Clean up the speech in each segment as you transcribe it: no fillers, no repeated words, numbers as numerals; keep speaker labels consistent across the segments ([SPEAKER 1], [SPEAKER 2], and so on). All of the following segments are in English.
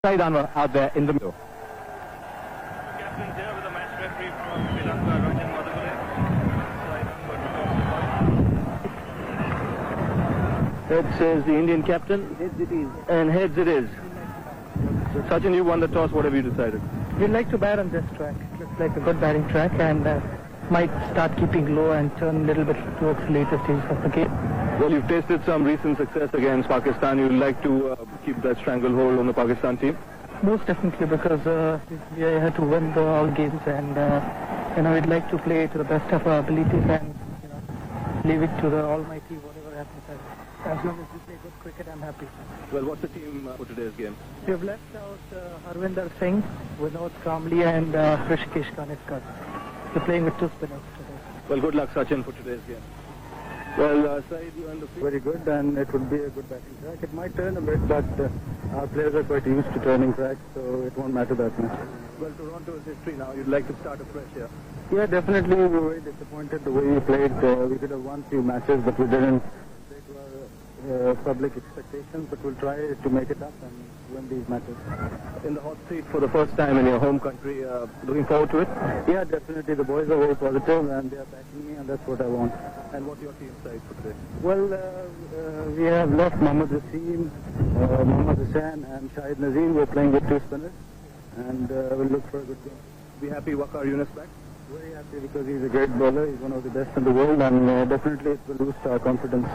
[SPEAKER 1] Said Anwar out there in the middle.
[SPEAKER 2] Captain there with the match referee from Sri Lanka, Ranjan Madhukale.
[SPEAKER 1] Heads says the Indian captain.
[SPEAKER 3] Heads it is.
[SPEAKER 1] And heads it is. Sachin, you won the toss. What have you decided?
[SPEAKER 3] We'd like to bat on this track. It looks like a good batting track and might start keeping low and turn a little bit towards the later stage of the game.
[SPEAKER 1] Well, you've tasted some recent success against Pakistan. You'd like to keep that stranglehold on the Pakistan team?
[SPEAKER 3] Most definitely, because we had to win all games and we'd like to play to the best of our abilities and leave it to the Almighty, whatever happens. As long as we play good cricket, I'm happy.
[SPEAKER 1] Well, what's the team for today's game?
[SPEAKER 3] We have left out Harvinder Singh, Vinod Kamli and Rishikesh Kanetkar. We're playing with two spinners today.
[SPEAKER 1] Well, good luck, Sachin, for today's game. Well, Saeed, you and the field.
[SPEAKER 4] Very good, and it would be a good batting track. It might turn a bit, but our players are quite used to turning tracks, so it won't matter that much.
[SPEAKER 1] Well, Toronto is history now. You'd like to start afresh here.
[SPEAKER 4] Yeah, definitely. We were very disappointed the way we played. We could have won few matches, but we didn't play to our public expectations. But we'll try to make it up and win these matches.
[SPEAKER 1] In the hot seat for the first time in your home country, looking forward to it?
[SPEAKER 4] Yeah, definitely. The boys are very positive, and they are backing me, and that's what I want.
[SPEAKER 1] And what's your team side for today?
[SPEAKER 4] Well, we have lost Mohammad Wasim, Mohammad Hussain, and Shahid Nazim. We're playing with two spinners, and we'll look for a good game.
[SPEAKER 1] Be happy Waqar Yunus back?
[SPEAKER 4] Very happy because he's a great bowler. He's one of the best in the world, and definitely it will boost our confidence.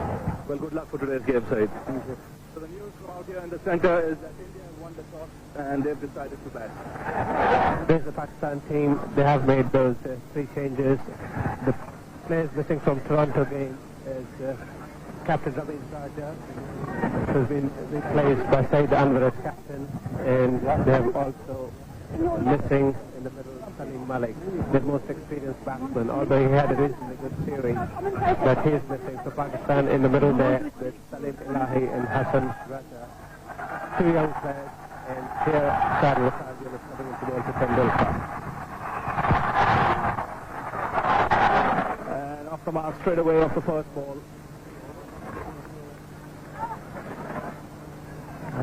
[SPEAKER 1] Well, good luck for today's game, Saeed.
[SPEAKER 4] Thank you.
[SPEAKER 1] So the news from out here in the center is that India has won the toss and they've decided to bat.
[SPEAKER 5] There's the Pakistan team. They have made those three changes. The players missing from Toronto game is Captain Ravi Raja, who's been replaced by Said Anwar as captain, and they have also missing in the middle Salim Malik, the most experienced batsman, although he had a reasonably good series, but he's missing. So Pakistan in the middle there with Salim Ilahi and Hassan Raja, two young players, and here Shahid Waqar Yunus coming into the to Tendulkar.
[SPEAKER 1] And off the mark straight away off the first ball.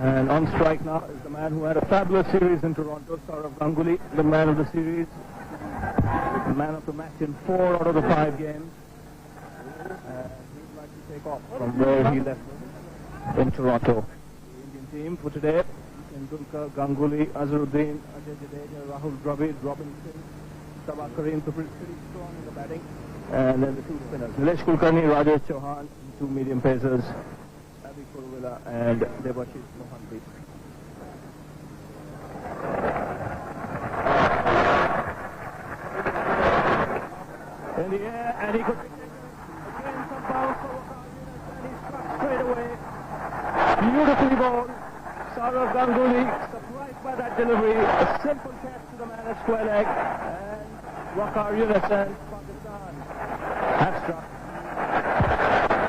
[SPEAKER 1] And on strike now is the man who had a fabulous series in Toronto, Saurav Ganguly, the man of the series, the man of the match in 4 out of the 5 games. He'd like to take off from where he left in Toronto. The Indian team for today, Tendulkar, Ganguly, Azharuddin, Ajay Jadeja, Rahul Dravid, Robinson, Sabah Karim, so pretty strong in the batting. And then the two spinners, Nilesh Kulkarni, Rajesh Chauhan, two medium pacers, Kuruvilla and Debashish Mohanty. In the air, and he could again some bounce for Waqar Yunus, and he struck straight away. Beautifully bowled. Saurav Ganguly surprised by that delivery. A simple catch to the man at square leg, and Waqar Yunus and Pakistan have struck.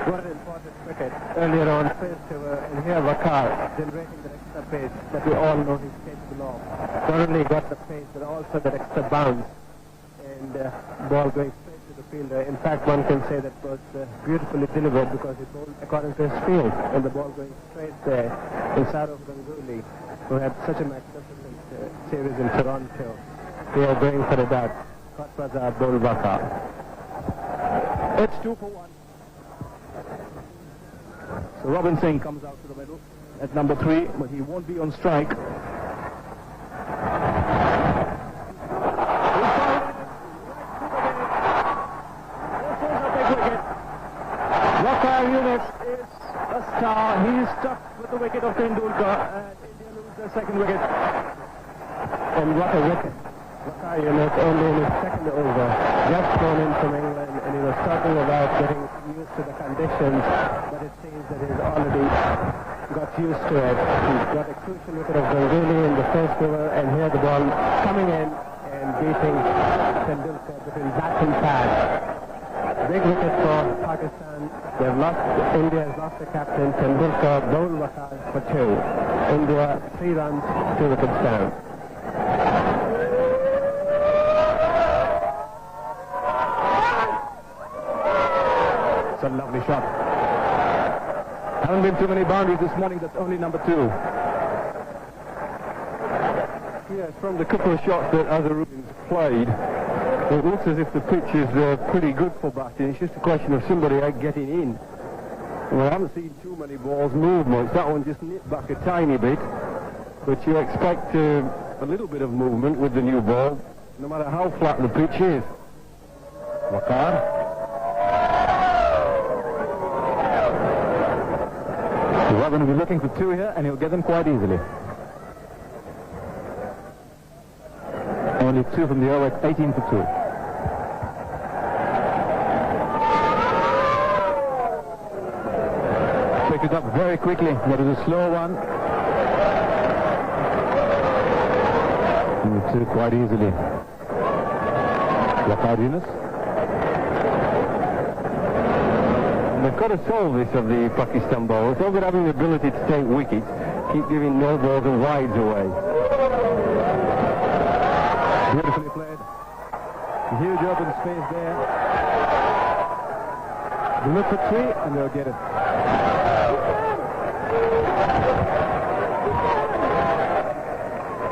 [SPEAKER 5] What an important cricket. Earlier on, pace over, and here Waqar generating the extra pace that we all know he's capable of. Not only got the pace, but also that extra bounce, and ball going straight to the fielder. In fact, one can say that was beautifully delivered because he bowled according to his field, and the ball going straight there. And Saurav Ganguly, who had such a magnificent series in Toronto, they are going for a dot. Kotbaza bowled Waqar.
[SPEAKER 1] It's 2 for 1. So Robin Singh comes out to the middle at number 3, but he won't be on strike. Waqar Yunus is a star. He is stuck with the wicket of Tendulkar, and India lose their second wicket.
[SPEAKER 5] And what a wicket. Waqar Yunus only in his second over, just flown in from England, and he was talking about getting used to the conditions, but it seems that he's already got used to it. He's got a crucial wicket of Ganguly in the first over, and here the ball coming in and beating Tendulkar between bat and pad. Big wicket for Pakistan. They've lost. India has lost the captain. Tendulkar bowled Waqar for 2. India 3 runs, 2 wickets down.
[SPEAKER 1] It's a lovely shot. Haven't been too many boundaries this morning. That's only number 2.
[SPEAKER 5] Yes, from the couple of shots that Azarudin's played, it looks as if the pitch is pretty good for batting. It's just a question of somebody getting in. Well, I haven't seen too many balls move much. That one just nipped back a tiny bit. But you expect a little bit of movement with the new ball, no matter how flat the pitch is. Waqar. We're going to be looking for two here, and he'll get them quite easily. Only two from the over at 18 for 2. Picked it up very quickly, but it was a slow one. And two quite easily. Waqar Yunus. And they've got to solve this of the Pakistan bowlers. They've got having the ability to take wickets, keep giving no balls and wides away. Beautifully played. A huge open space there. They look for 3 and they'll get it.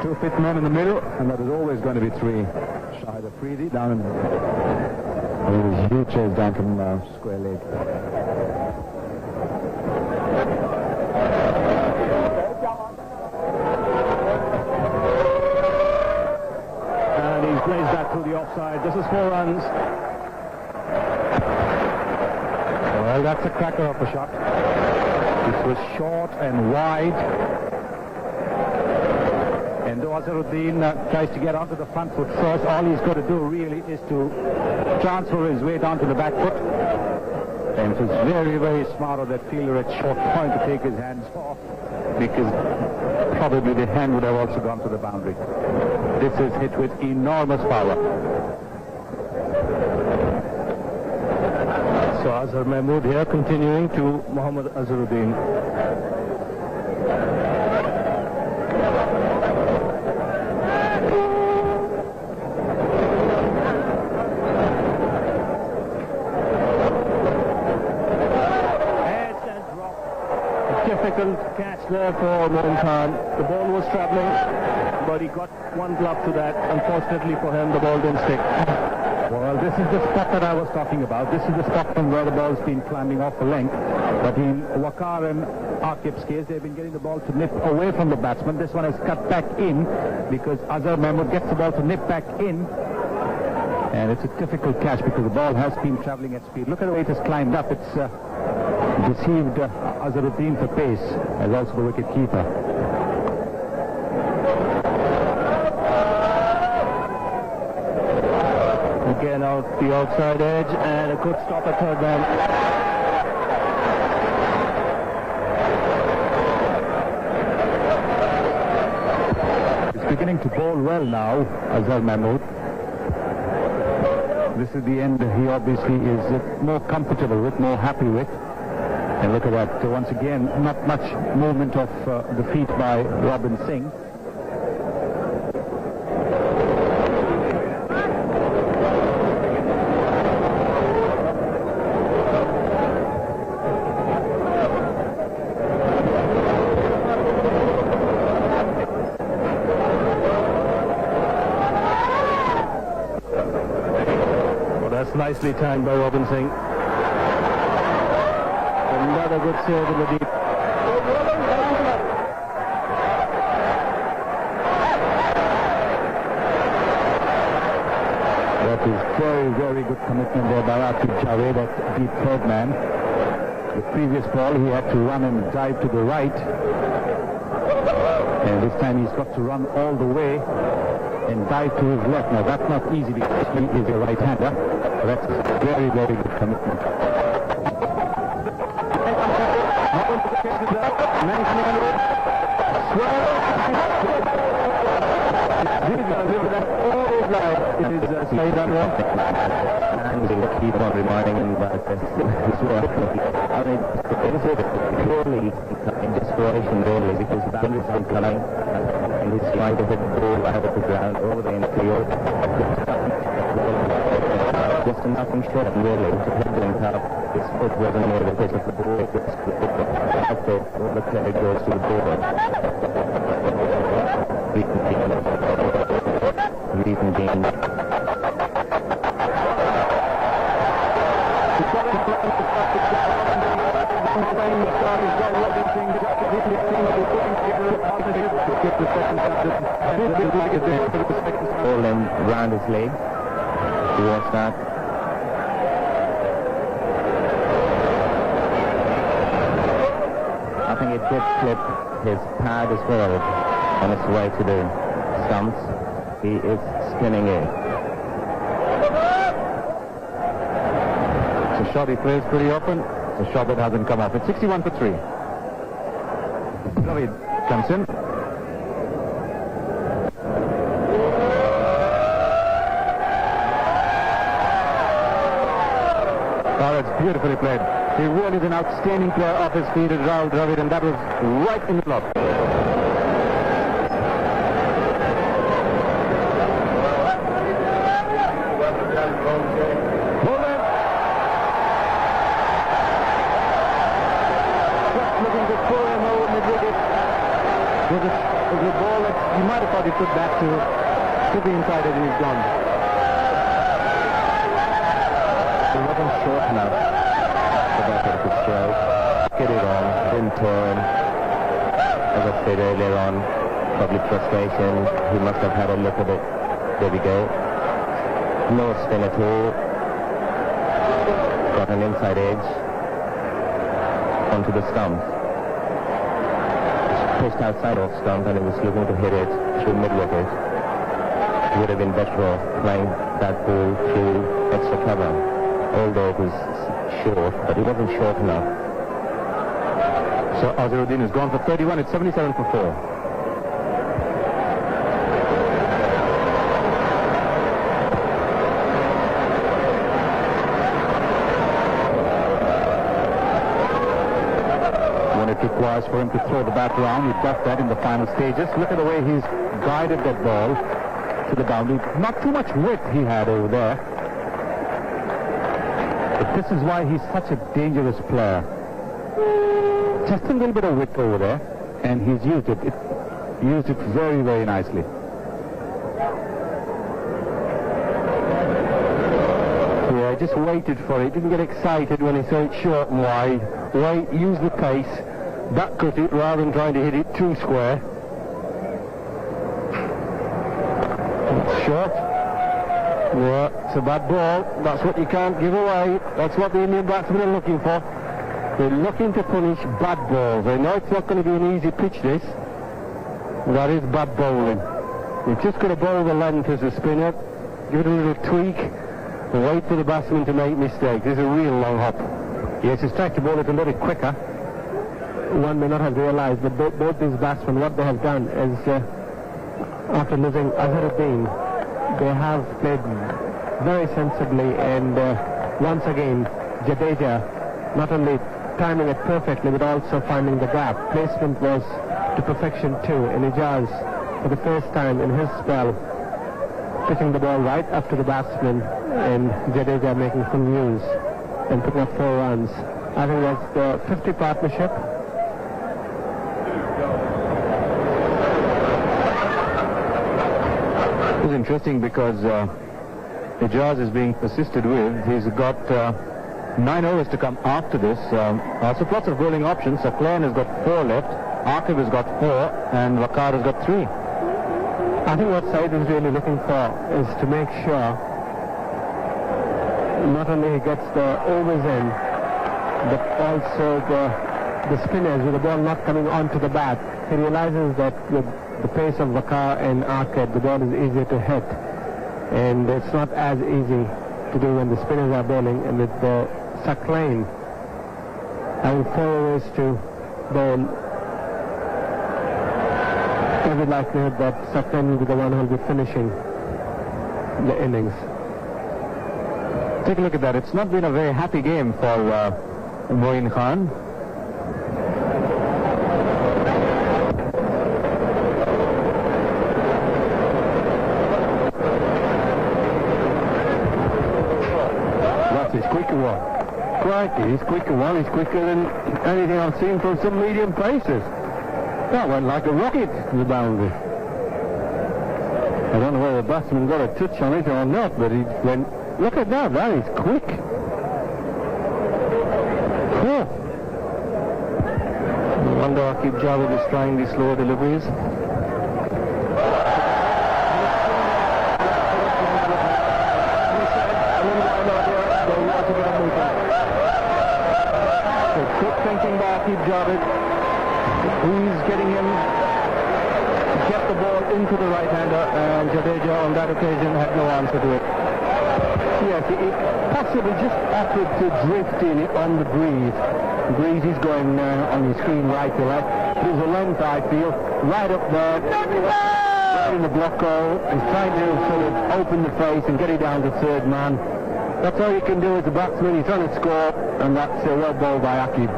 [SPEAKER 5] Two fit men in the middle, and that is always going to be 3. Shahid Afridi down in it was huge chase down from square leg.
[SPEAKER 1] Plays that through the offside. This is 4 runs.
[SPEAKER 5] Well, that's a cracker of a shot. This was short and wide. And though Azharuddin tries to get onto the front foot first, all he's got to do really is to transfer his weight onto the back foot. And it was very, very smart of that fielder at short point to take his hands off, because probably the hand would have also gone to the boundary. This is hit with enormous power. So Azhar Mahmood here continuing to Mohammad Azharuddin.
[SPEAKER 1] Difficult catch there for Moin Khan. The ball was travelling, but he got one glove to that. Unfortunately for him, the ball didn't stick.
[SPEAKER 5] Well, this is the spot that I was talking about. This is the spot from where the ball's been climbing off the length. But in Waqar and Aqib's case, they've been getting the ball to nip away from the batsman. This one has cut back in because Azhar Mahmood gets the ball to nip back in. And it's a difficult catch because the ball has been travelling at speed. Look at the way it has climbed up. It's deceived Azharuddin for pace, as also the wicket keeper.
[SPEAKER 1] Again out the outside edge, and a good stop at third man.
[SPEAKER 5] He's beginning to bowl well now, Azhar Mahmood. This is the end he obviously is more comfortable with, more happy with. And look at that, once again, not much movement of the feet by Robin Singh.
[SPEAKER 1] Well, that's nicely timed by Robin Singh. Another good save in the deep.
[SPEAKER 5] That is very, very good commitment there by Aqib Javed, that deep third man. The previous ball he had to run and dive to the right. And this time he's got to run all the way and dive to his left. Now that's not easy because he is a right-hander. That's very, very good commitment.
[SPEAKER 1] It is Saeed Anwar.
[SPEAKER 6] And we'll keep on reminding him about this work. I mean, it was purely in desperation really, because the boundaries aren't coming and he's trying to hit the ball out of the ground over the infield. Just a nothing short really to hit the top. His foot wasn't near the pitch of the ball. After all the credit goes to the ball. We continue. hasn't been. Hold him round his leg. Watch that. I think it did slip his pad as well on its way to the stumps. He is spinning it.
[SPEAKER 4] It's a shot he plays pretty often. It's a shot that hasn't come off. It's 61 for 3. David comes in. Oh, that's beautifully played. He really is an outstanding player off his feet as Rahul Dravid, and that was right in the block. It was a ball that you might have thought he put back to the inside and he's gone.
[SPEAKER 6] It wasn't short enough for that to throw. Get it on, didn't turn. As I said earlier on, probably frustration. He must have had a look at it. There we go. No spin at all. Got an inside edge onto the stump. Pushed outside off stump and he was looking to hit it through mid-wicket. He would have been better off playing that ball through extra cover, although it was short, but it wasn't short enough.
[SPEAKER 4] So Azharuddin has gone for 31. It's 77 for 4. It requires for him to throw the bat around. He does that in the final stages. Look at the way he's guided that ball to the boundary. Not too much width he had over there. But this is why he's such a dangerous player. Just a little bit of width over there, and he's used it. Used it very, very nicely.
[SPEAKER 5] Yeah, I just waited for it. Didn't get excited when he saw it short and wide. Wait, use the pace. Back cut it rather than trying to hit it too square. It's short. Yeah, it's a bad ball. That's what you can't give away. That's what the Indian batsmen are looking for. They're looking to punish bad balls. They know it's not going to be an easy pitch, this. That is bad bowling. You've just got to bowl the length as a spinner, give it a little tweak, and wait for the batsman to make mistakes. This is a real long hop.
[SPEAKER 4] Yes, he's tried to bowl it a little quicker.
[SPEAKER 5] One may not have realized that both these batsmen, what they have done is, after losing Azharuddin, they have played very sensibly, and once again, Jadeja not only timing it perfectly, but also finding the gap. Placement was to perfection too, and Ijaz, for the first time in his spell, pitching the ball right after the batsman, and Jadeja making full use and picking up 4 runs. I think that's the 50 partnership.
[SPEAKER 4] It's interesting because Ijaz is being persisted with. He's got 9 overs to come after this. Also lots of bowling options. Saklan has got 4 left. Aqib has got 4 and Waqar has got 3.
[SPEAKER 5] I think what Said is really looking for is to make sure not only he gets the overs in, but also the spinners with the ball not coming onto the bat. He realizes that with the pace of Waqar and Aqib, the ball is easier to hit, and it's not as easy to do when the spinners are bowling. And with the Saklan having 4 overs to bowl, every likelihood that Saklan will be the one who will be finishing the innings.
[SPEAKER 4] Take a look at that. It's not been a very happy game for Moin Khan. That's his quicker one.
[SPEAKER 5] Crikey, he's quicker one. He's quicker than anything I've seen from some medium paces. That went like a rocket to the boundary. I don't know whether the batsman got a touch on it or not, but he went, look at that, that is quick. Oh.
[SPEAKER 4] No wonder Akib Javed is trying these slower deliveries. So quick thinking by Akib Javed. He's getting him to get the ball into the right-hander, and Jadeja on that occasion had no answer to it.
[SPEAKER 5] Yes, it possibly just offered to drift in it on the breeze. The breeze is going on your screen right to left. There's a length, I feel, right up there, right in the block hole. He's trying to sort of open the face and get it down to third man. That's all you can do as a batsman. He's trying to score, and that's well bowled by Akib.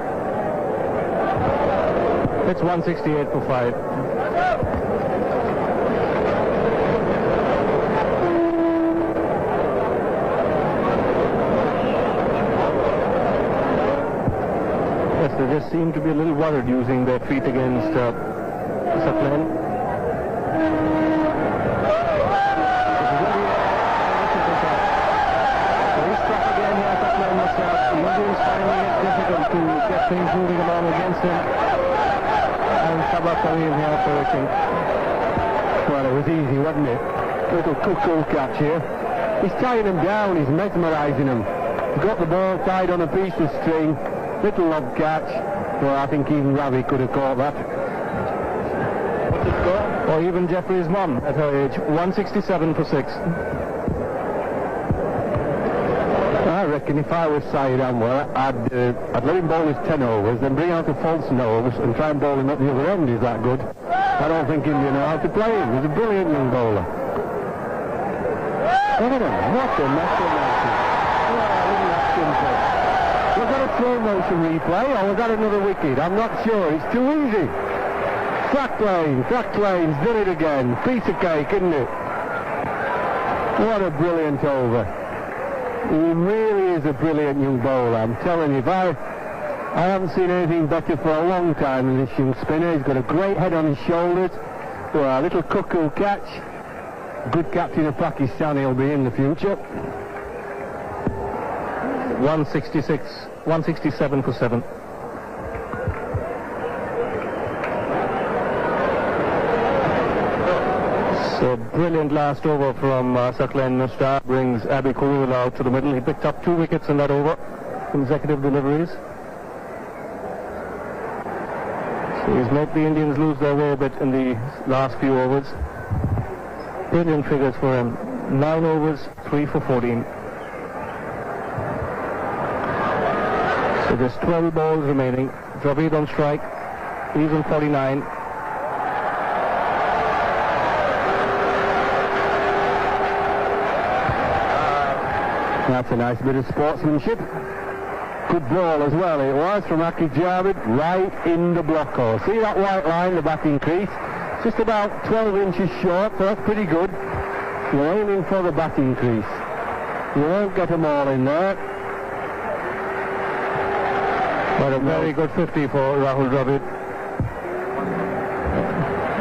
[SPEAKER 4] It's 168 for 5. Yes, they just seem to be a little worried using their feet against Saklan. So he's struck again here, Saklan Musab. The Indians finding it difficult to get things moving along against him. And Sabah Karim here for reaching.
[SPEAKER 5] Well, it was easy, wasn't it? Little cuckoo catch here. He's tying them down, he's mesmerising them. He's got the ball tied on a piece of string. Little lob catch. Well, I think even Ravi could have caught that.
[SPEAKER 4] Or even Jeffrey's mum at her age. 167 for 6.
[SPEAKER 5] I reckon if I was Syed Anwar, I'd let him bowl his 10 overs, then bring out a false nose and try and bowl him at the other end. Is that good? I don't think India know how to play him. He's a brilliant young bowler. Look at him. What a massive. Was that a slow motion replay, or was that another wicket? I'm not sure. It's too easy. Flat lane's done it again. Piece of cake, isn't it? What a brilliant over. He really is a brilliant young bowler. I'm telling you, I haven't seen anything better for a long time than this young spinner. He's got a great head on his shoulders. Well, a little cuckoo catch. Good captain of Pakistan he'll be in the future.
[SPEAKER 4] 167 for 7. So brilliant last over from Saklan Mustab brings Abi Kurul out to the middle. He picked up 2 wickets in that over. Consecutive deliveries. So he's made the Indians lose their way a bit in the last few overs. Brilliant figures for him. 9 overs, 3 for 14. So there's 12 balls remaining. Dravid on strike. He's on 49.
[SPEAKER 5] That's a nice bit of sportsmanship. Good ball as well. It was from Akib Javed right in the block hole. See that white line, the batting crease? Just about 12 inches short, so that's pretty good. You're aiming for the batting crease. You won't get them all in there.
[SPEAKER 4] But a very good 50 for Rahul Dravid.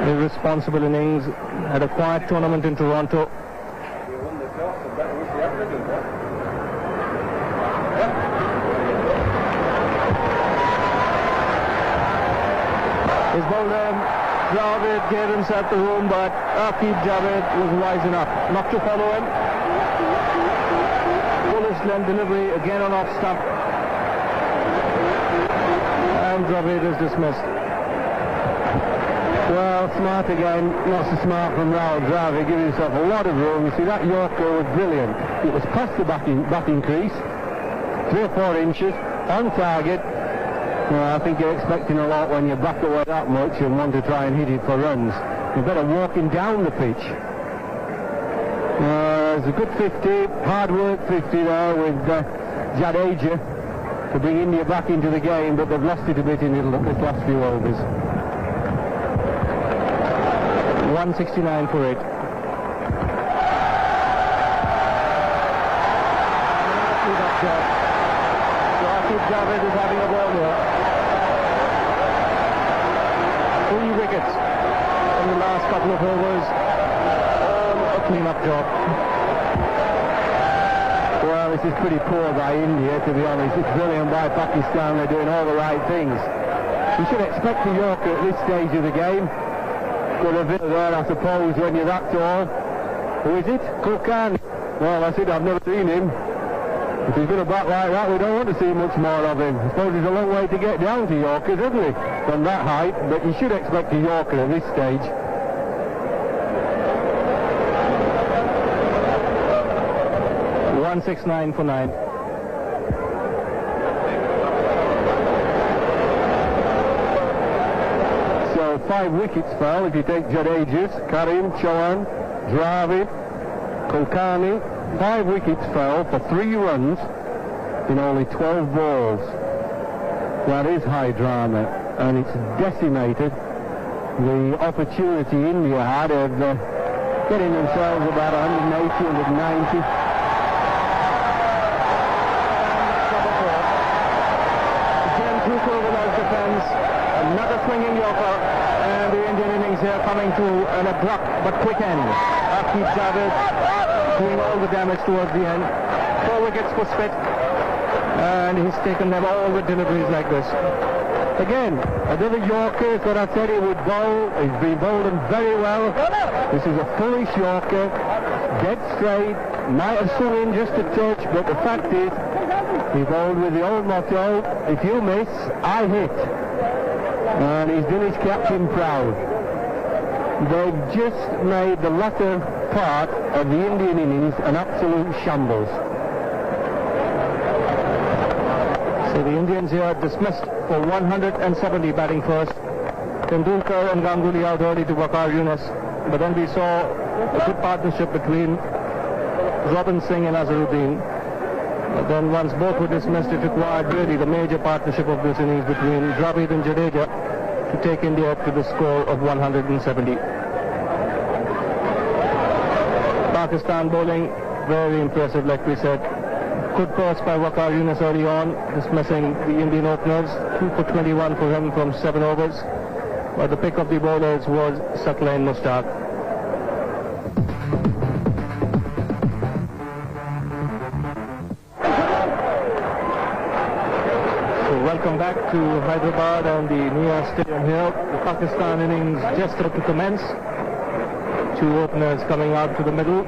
[SPEAKER 4] Irresponsible innings. Had a quiet tournament in Toronto. His bowler Dravid gave himself the room, but Akib Javed was wise enough not to follow him. Bullish length delivery again on off stump. And Dravid is dismissed.
[SPEAKER 5] Well, smart again, not so smart from Rahul Dravid, giving himself a lot of room. You see, that Yorker was brilliant. It was past the batting crease, 3 or 4 inches, on target. Well, I think you're expecting a lot when you back away that much and want to try and hit it for runs. You're better walking down the pitch. It's a good 50, hard work 50 there with Jadeja to bring India back into the game, but they've lost it a bit in this last few overs.
[SPEAKER 4] 169 for 8. Akib Javed is having a ball here. 3 wickets in the last couple of overs. All clean-up job.
[SPEAKER 5] Well, this is pretty poor by India, to be honest. It's brilliant by Pakistan. They're doing all the right things. You should expect a Yorker at this stage of the game. Could have been there, I suppose, when you're that tall. Who is it? Kulkarni. Well, that's it. I've never seen him. If he's going to bat like that, we don't want to see much more of him. I suppose it's a long way to get down to Yorkers, isn't it? From that height, but you should expect a Yorker at this stage.
[SPEAKER 4] .169 for 9.
[SPEAKER 5] So 5 wickets fell if you take Jadeja's, Karim, Chauhan, Dravid, Kulkarni. 5 wickets fell for 3 runs in only 12 balls. That is high drama, and it's decimated the opportunity India had of getting themselves about 180, 190.
[SPEAKER 4] Defense, another swinging Yorker, and the Indian innings here coming to an abrupt but quick end. Akib Javed doing all the damage towards the end. 4 wickets for Smith, and he's taken them all with deliveries like this.
[SPEAKER 5] Again, another Yorker is what I said he would bowl. He's been bowling very well. This is a foolish Yorker, dead straight, might have swung in just a touch, but the fact is, he bowled with the old motto, if you miss, I hit. And he's done his captain proud. They've just made the latter part of the Indian innings an absolute shambles.
[SPEAKER 4] So the Indians here dismissed for 170 batting first. Tendulkar and Ganguly out early to Waqar Yunus. But then we saw a good partnership between Robin Singh and Azharuddin. But then once both were dismissed, it required really the major partnership of this innings between Dravid and Jadeja to take India up to the score of 170. Pakistan bowling, very impressive, like we said. Good burst by Waqar Yunus early on, dismissing the Indian openers. 2 for 21 for him from 7 overs. But the pick of the bowlers was Satlain Mushtaq. Welcome back to Hyderabad and the Nia Stadium here. The Pakistan innings just about to commence. 2 openers coming out to the middle.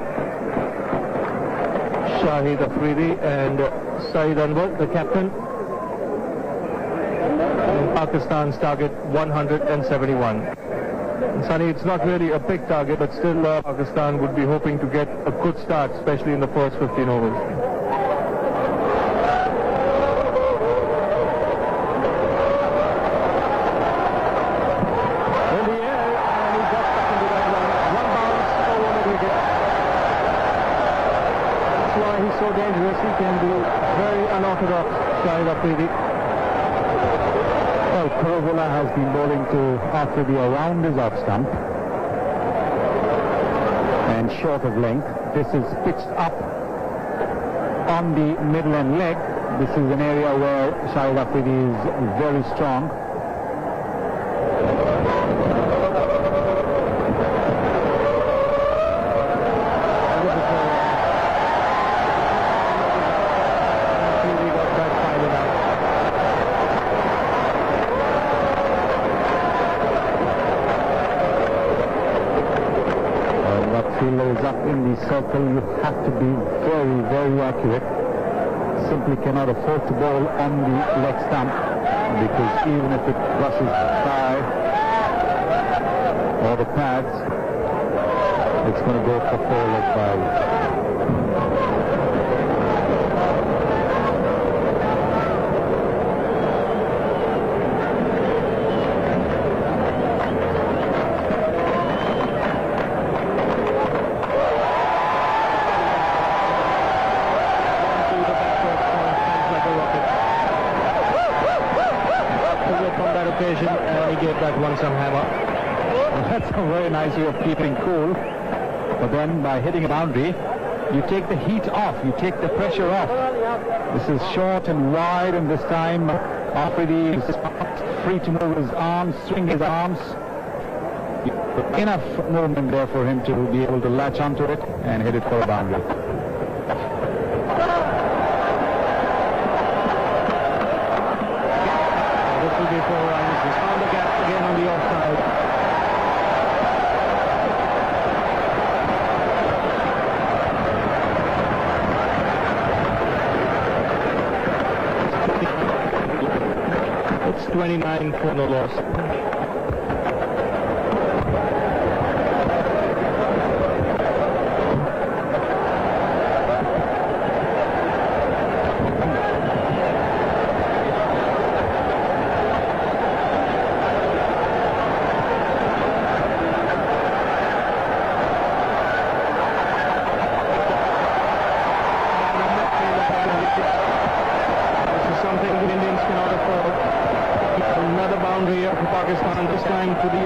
[SPEAKER 4] Shahid Afridi and Saeed Anwar, the captain. And Pakistan's target 171. And Sunny, it's not really a big target, but still Pakistan would be hoping to get a good start, especially in the first 15 overs. So dangerous, he can do very unorthodox Shahid Afridi.
[SPEAKER 5] Well, Kuruvilla has been bowling to Afridi around his off stump and short of length. This is pitched up on the middle and leg. This is an area where Shahid Afridi is very strong. Fielder is up in the circle, you have to be very, very accurate. Simply cannot afford to bowl on the leg stump, because even if it brushes the thigh or the pads, it's going to go for 4-leg five.
[SPEAKER 4] And he gave that one some hammer.
[SPEAKER 5] Well, that's a very nice way of keeping cool. But then by hitting a boundary, you take the heat off, you take the pressure off. This is short and wide, and this time Afridi is free to move his arms, swing his arms.
[SPEAKER 4] enough movement there for him to be able to latch onto it and hit it for a boundary. This will be 4 runs. He's found the gap again on the offside. It's 29 for no loss. Pakistan, this time to the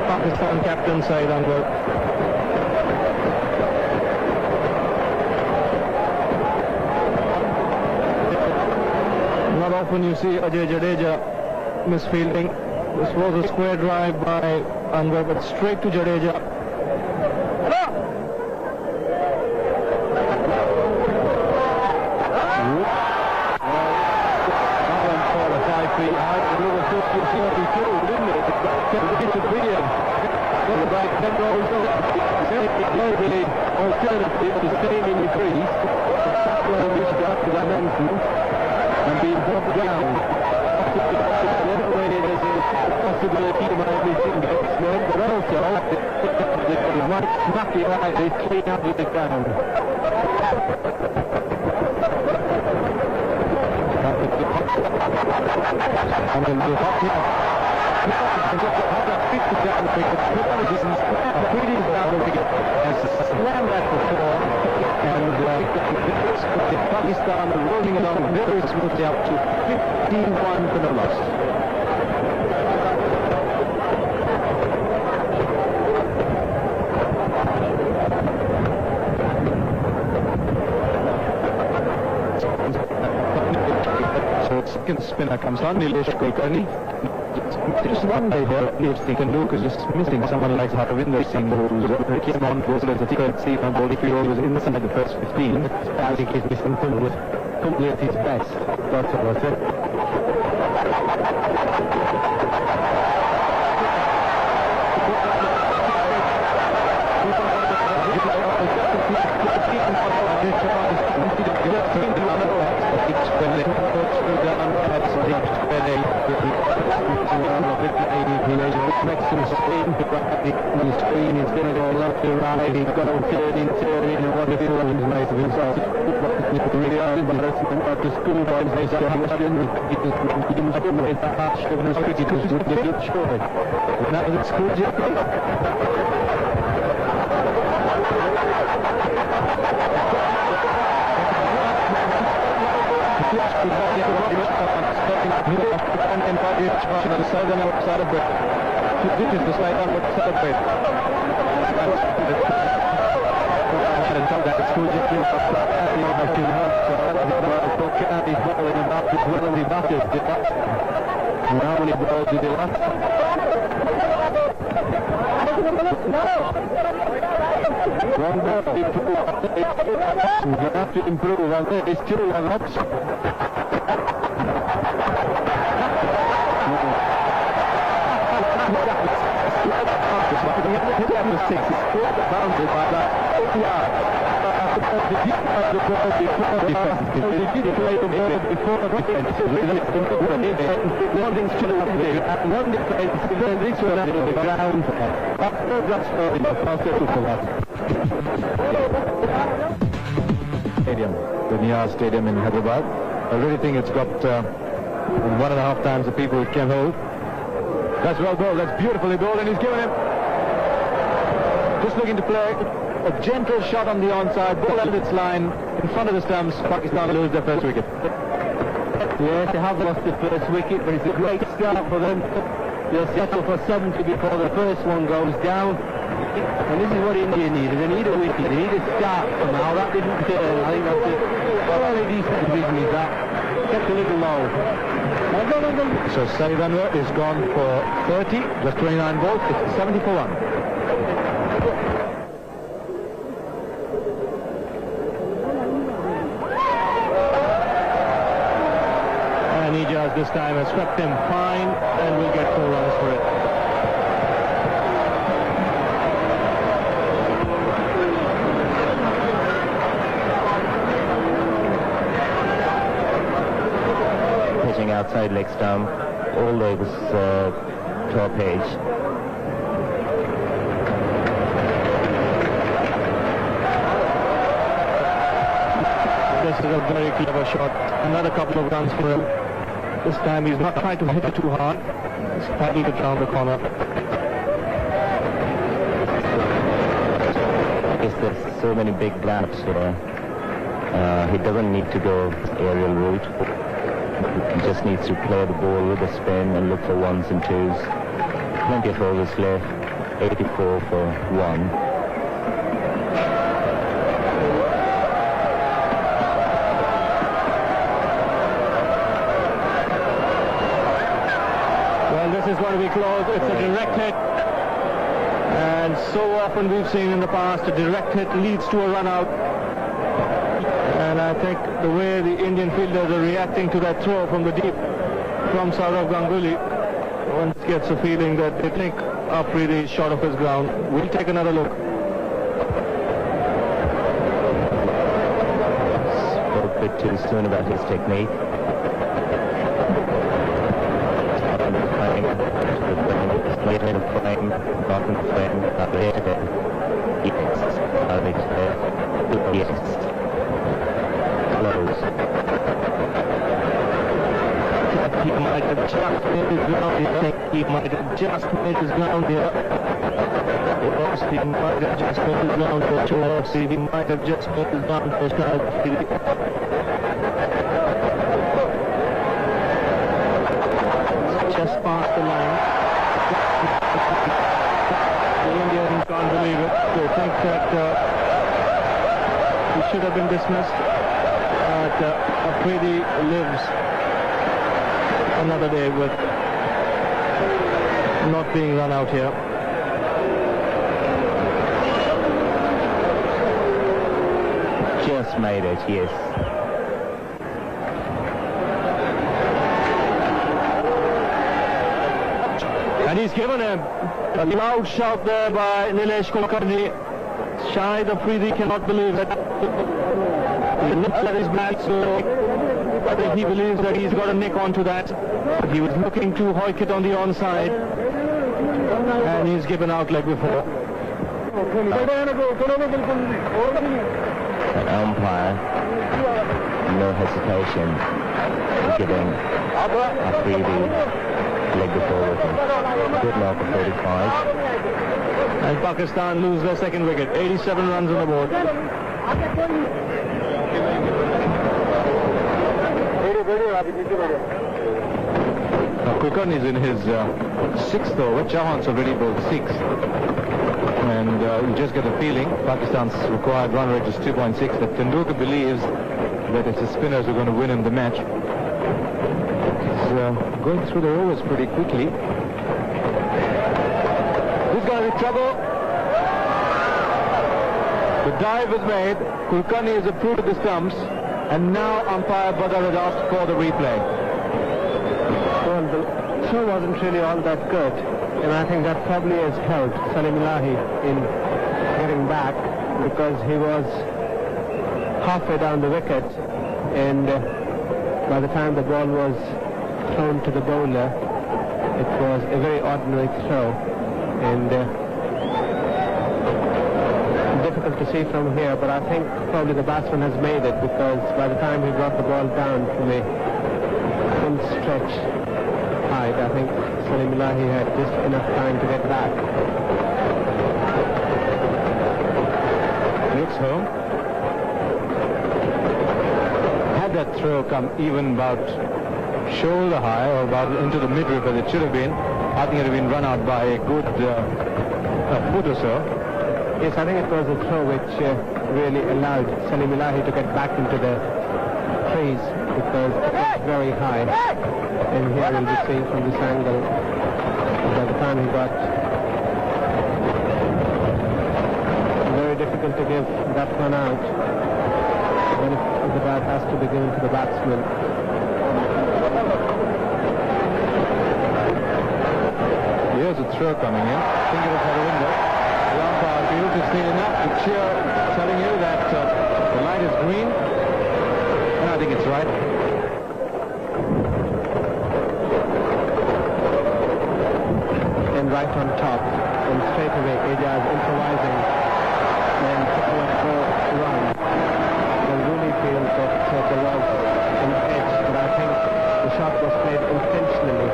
[SPEAKER 4] Pakistan captain side Anwar. Not often you see Ajay Jadeja misfielding. This was a square drive by Anwar, but straight to Jadeja. Alternative to staying in the crease, and being dropped down. There's a possibility of missing batsmen, but also they might smack it out, they clean up with the ground. And then the slammed that before, and Pakistan are rolling along very smoothly up to 15-1 for the loss. So second spinner comes on, Nilesh Kulkarni. Just one day here, if they can do, because just missing someone like Harvinder Singh, who came on board as a third seat on board. If he was inside the first 15, I think he's missing completely at his best. That's all I said. The screen is going to go left to right, he's got to turn in, and what if he was nice of himself. Really are embarrassment at the school boys, they say, he must with the hatch of the street, because they did show it. That was at school, Jim. And by the southern outside of it. This is the side on what celebrate. And so that the school just gives up at the other two months. So he's bowling and back as well as he batted. And how many balls did he last? One ball to improve. We're going to have to improve on this. It's 2-1 ups. Number 6 is caught the boundary by that. The deep of the ball before the defense. They did play the ball before the defense. One thing's to the there, and one defense, then this one out of the ground. That's for I'll settle for that. Stadium, the Niaz Stadium in Hyderabad. I really think it's got 1.5 times the people it can hold. That's well bowled, that's beautifully bowled, and he's given him. Just looking to play a gentle shot on the onside, ball out of its line, in front of the stumps. Pakistan lose their first wicket. Yes, they have lost the first wicket, but it's a great start for them. They'll settle for 70 before the first one goes down. And this is what India needed. They need a wicket, they need a start somehow. That didn't turn. I think that's a fairly decent division, is that. Kept a little low. So Saeed Anwar is gone for 30, just 29 balls. It's 70 for 1. And Ijaz this time has swept him fine and will get 4 runs for it.
[SPEAKER 6] Outside leg stump, all the way was top edge.
[SPEAKER 4] This is a very clever shot. Another couple of runs for him. This time he's not trying to hit it too hard. He's paddled it round the corner.
[SPEAKER 6] Yes, there's so many big gaps here. He doesn't need to go aerial route. He just needs to play the ball with a spin and look for ones and twos. Plenty of overs left. 84 for 1.
[SPEAKER 4] Well, this is going to be close. It's a direct hit. And so often we've seen in the past a direct hit leads to a run out. And I think the way the Indian fielders are reacting to that throw from the deep from Saurav Ganguly, one gets a feeling that they think Afridi is short of his ground. We'll take another look.
[SPEAKER 6] Spoke a bit too soon about his technique.
[SPEAKER 4] He might have just made his ground here. He might have just made his ground here. He might have just made his ground for Chelsea. He might have just made his ground for Chelsea. Just past the line. The Indians can't believe it. They think that he should have been dismissed. But Afridi lives another day with not being run out here.
[SPEAKER 6] Just made it, yes.
[SPEAKER 4] And he's given a loud shout there by Nilesh Kulkarni. Shahid Afridi cannot believe it. He looks at his bat, so I think he believes that he's got a nick onto that. He was looking to hoik it on the onside, and he's given out like before.
[SPEAKER 6] An umpire, no hesitation, giving Afridi leg before with him. Good knock of 35.
[SPEAKER 4] And Pakistan lose their second wicket. 87 runs on the board. Kulkarni is in his 6th over. Chauhan's already bowled 6. And you just get a feeling, Pakistan's required run rate is 2.6, that Tendulkar believes that it's the spinners who are going to win him the match. He's going through the overs pretty quickly. This is going to be trouble. The dive is made. Kulkarni is approved of the stumps. And now umpire Badar has asked for the replay.
[SPEAKER 5] Well, the throw wasn't really all that good. And I think that probably has helped Salim Ilahi in getting back, because he was halfway down the wicket, and by the time the ball was thrown to the bowler, it was a very ordinary throw, and difficult to see from here, but I think probably the batsman has made it, because by the time he brought the ball down from a full stretch height, I think Salim Ilahi had just enough time to get back.
[SPEAKER 4] Looks home. Had that throw come even about shoulder high or about into the midriff as it should have been, I think it would have been run out by a good a foot or so.
[SPEAKER 5] Yes, I think it was a throw which really allowed Salim Ilahi to get back into the trees because it was very high. And here we'll be seeing from this angle, by the time he got, very difficult to give that one out. Then if the bat has to be given to the batsman.
[SPEAKER 4] Here's a throw coming in. I think it was out the window. The umpire feels it's seen enough to cheer, telling you that the light is green. And I think it's right.
[SPEAKER 5] And right on top, and straight away Ejaz improvising and picking up 4 runs. I really feel that there was an edge, but I think the shot was played intentionally.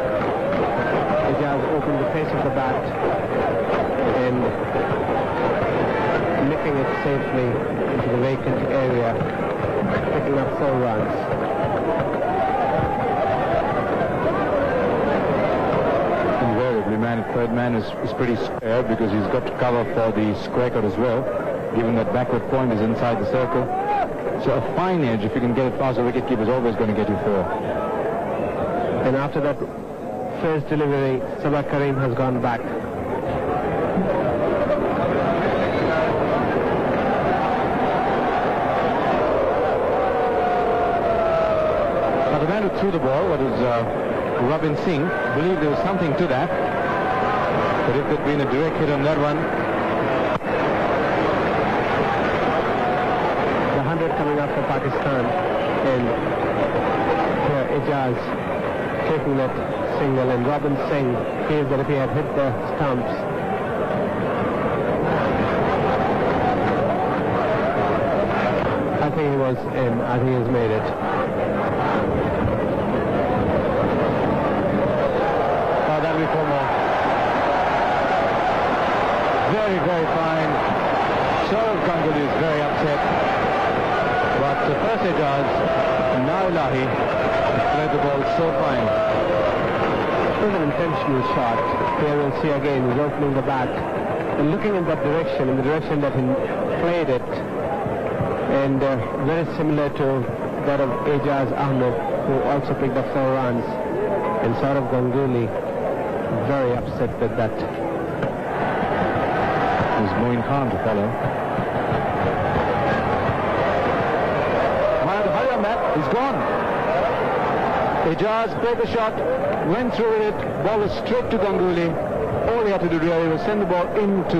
[SPEAKER 5] Ejaz opened the face of the bat and nicking it safely into the vacant area, picking up 4 runs.
[SPEAKER 4] Third man is pretty scared because he's got to cover for the square cut as well, given that backward point is inside the circle. So a fine edge, if you can get it past the wicketkeeper, is always going to get you 4.
[SPEAKER 5] And after that first delivery, Sabah Karim has gone back.
[SPEAKER 4] Now the man who threw the ball, what was Robin Singh, believed there was something to that. But if there'd been a direct hit on that one...
[SPEAKER 5] The 100 coming up for Pakistan, and here Ejaz taking that single, and Robin Singh feels that if he had hit the stumps, I think he was in. I think he's made it.
[SPEAKER 4] Oh, that'll be 4 more. Very, very fine. Saurav Ganguly is very upset. But the first Ejaz, now Lahi, played the ball so fine.
[SPEAKER 5] It was an intentional shot. Here we'll see again, he's opening the bat and looking in that direction, in the direction that he played it. And very similar to that of Ejaz Ahmed, who also picked up 4 runs. And Saurav Ganguly very upset with that.
[SPEAKER 4] Is Moin Khan to follow. Hurry on, Matt. He's gone. Ejaz played the shot, went through with it, ball was straight to Ganguly. All he had to do really was send the ball into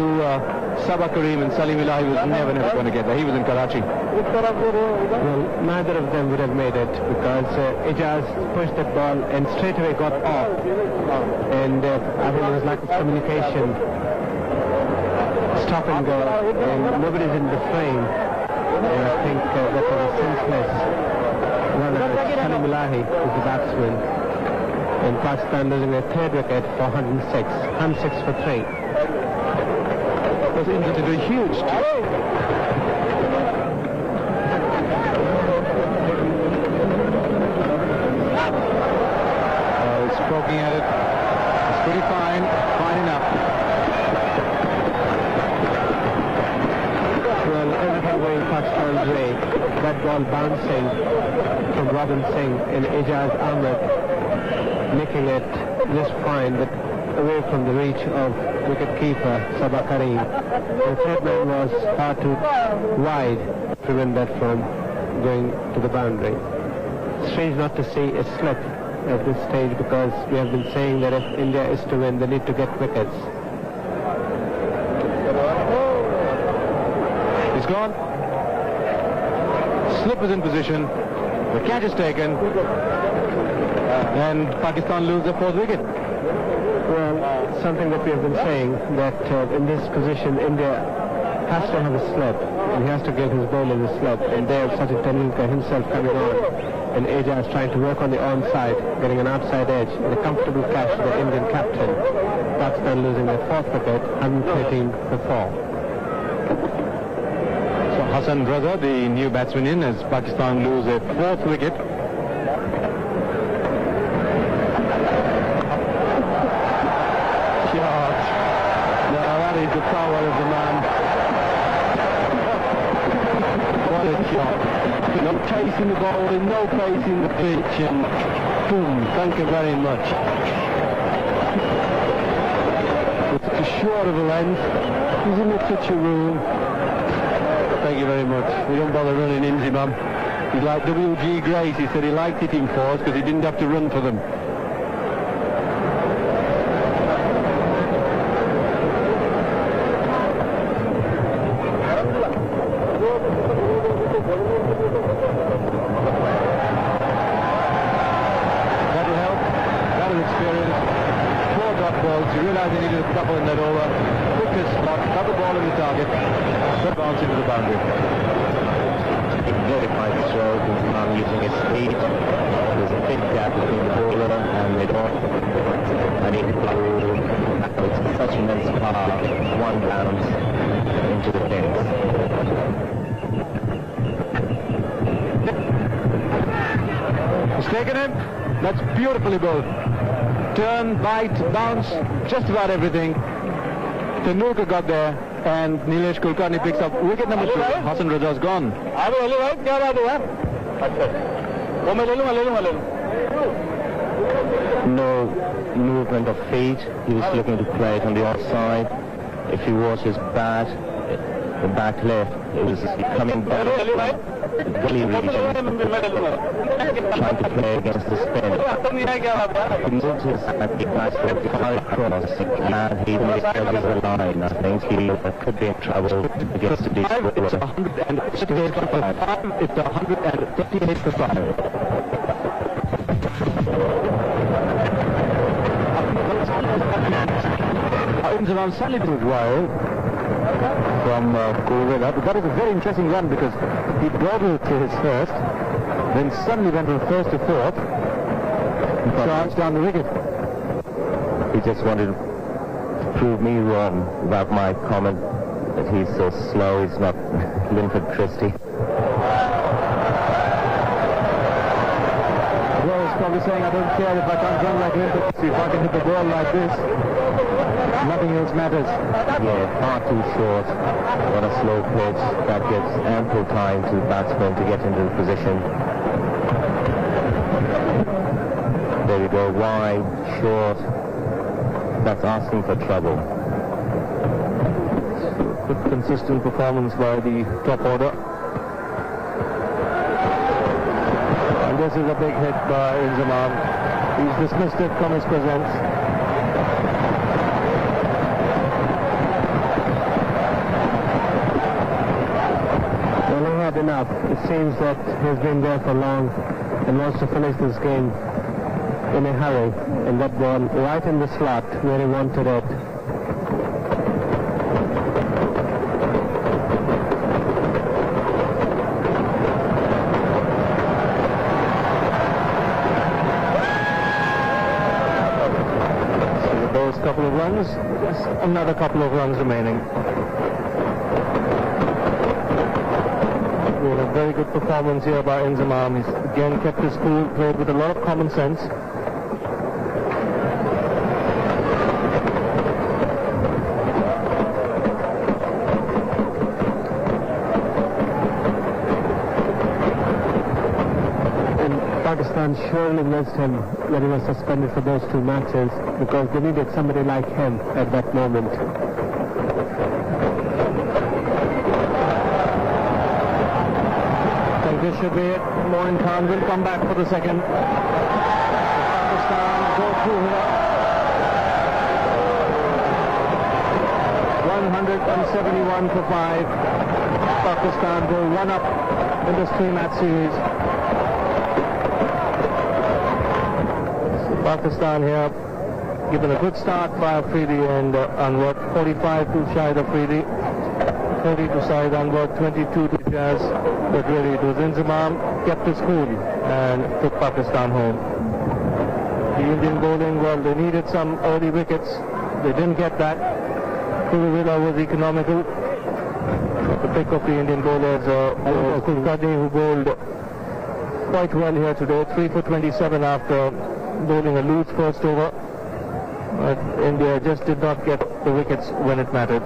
[SPEAKER 4] Sabah Karim, and Salim Ilahi was never going to get there. He was in Karachi.
[SPEAKER 5] Well, neither of them would have made it because Ejaz pushed that ball and straight away got off. And I think there was lack of communication. Stop and go, and nobody's in the frame. And I think that was a senseless runner. Salim Ilahi is the batsman. And Pakistan losing their 3rd wicket for 106. 106 for 3.
[SPEAKER 4] Was into a huge it's poking at it. It's pretty fine. Fine enough.
[SPEAKER 5] Well, everything going Pakistan's way. That ball bouncing from Robin Singh and Ejaz Ahmed, nicking it just fine, but away from the reach of wicket-keeper Sabah Karim. The third man was far too wide to prevent that from going to the boundary. Strange not to see a slip at this stage because we have been saying that if India is to win, they need to get wickets.
[SPEAKER 4] He's gone. Slip is in position. The catch is taken. And Pakistan lose their 4th wicket.
[SPEAKER 5] Well, something that we have been saying, that in this position India has to have a slip. He has to give his bowlers a slip. And there Sachin Tendulkar himself coming on. And Ejaz trying to work on the onside, getting an outside edge, and a comfortable catch to the Indian captain. Pakistan losing their 4th wicket, 113 for 4.
[SPEAKER 4] So Hassan Raza, the new batsman in, as Pakistan lose their 4th wicket. That is the power of the man. What a
[SPEAKER 5] shot. No chasing the ball, and no place in the pitch, and boom, thank you very much. It's too short of a length. Isn't it such a rule? Thank you very much. We don't bother running in, Zimam. He's like W.G. Grace. He said he liked it in fours because he didn't have to run for them. That'll help. That'll experience. 4 dot balls. You realise they needed a couple in that over. Quickest spot. Got the ball in the target. Good bounce into the boundary.
[SPEAKER 6] Very fine stroke, and using his speed. There's a big gap between the bowler and the door. And he with such immense power, one bounce into the fence.
[SPEAKER 4] He's taken him. That's beautifully bowled. Turn, bite, bounce, just about everything. Tendulkar got there, and Nilesh Kulkarni picks up wicket number 2. Hassan Raja's gone.
[SPEAKER 6] No movement of feet. He was looking to play it on the offside. If you watch his bat, the back left, it was coming back from the belly region, trying to play against the spin. He moved his bat nice for the high cross, and he made it over the line. I think he could be in trouble against the deep bowler.
[SPEAKER 4] It's 138 for 5. It's 138 for 5. Around suddenly to while from Kovila, but that was a very interesting run because he dawdled to his first, then suddenly went from first to fourth and charged down the wicket.
[SPEAKER 6] He just wanted to prove me wrong about my comment that he's so slow. He's not Linford Christie.
[SPEAKER 4] Well, he's probably saying, I don't care if I can't run like Linford Christie, if I can hit the ball like this. Nothing else matters.
[SPEAKER 6] Yeah, far too short on a slow pitch. That gives ample time to the batsman to get into the position. There we go, wide, short. That's asking for trouble.
[SPEAKER 4] Good consistent performance by the top order. And this is a big hit by Inzamam. He's dismissed it from his presence.
[SPEAKER 5] Enough. It seems that he's been there for long and wants to finish this game in a hurry, and that ball right in the slot where he wanted it.
[SPEAKER 4] So those couple of runs, another couple of runs remaining. A very good performance here by Inzamam. He's again kept his cool, played with a lot of common sense.
[SPEAKER 5] And Pakistan surely missed him when he was suspended for those 2 matches because they needed somebody like him at that moment.
[SPEAKER 4] This should be it. Moin Khan will come back for the second. Pakistan go through here. 171 for 5. Pakistan go 1 up in this 3-match series. Pakistan here given a good start by Afridi and Anwar. 45 to Shahid Afridi. 40 to Saeed Anwar, 22 to Jazz, but really it was Inzamam kept his cool and took Pakistan home. The Indian bowling, well, they needed some early wickets. They didn't get that. Kovila was economical. The pick of the Indian bowlers, Kulkarni, who bowled quite well here today, 3 for 27 after bowling a loose first over. But India just did not get the wickets when it mattered.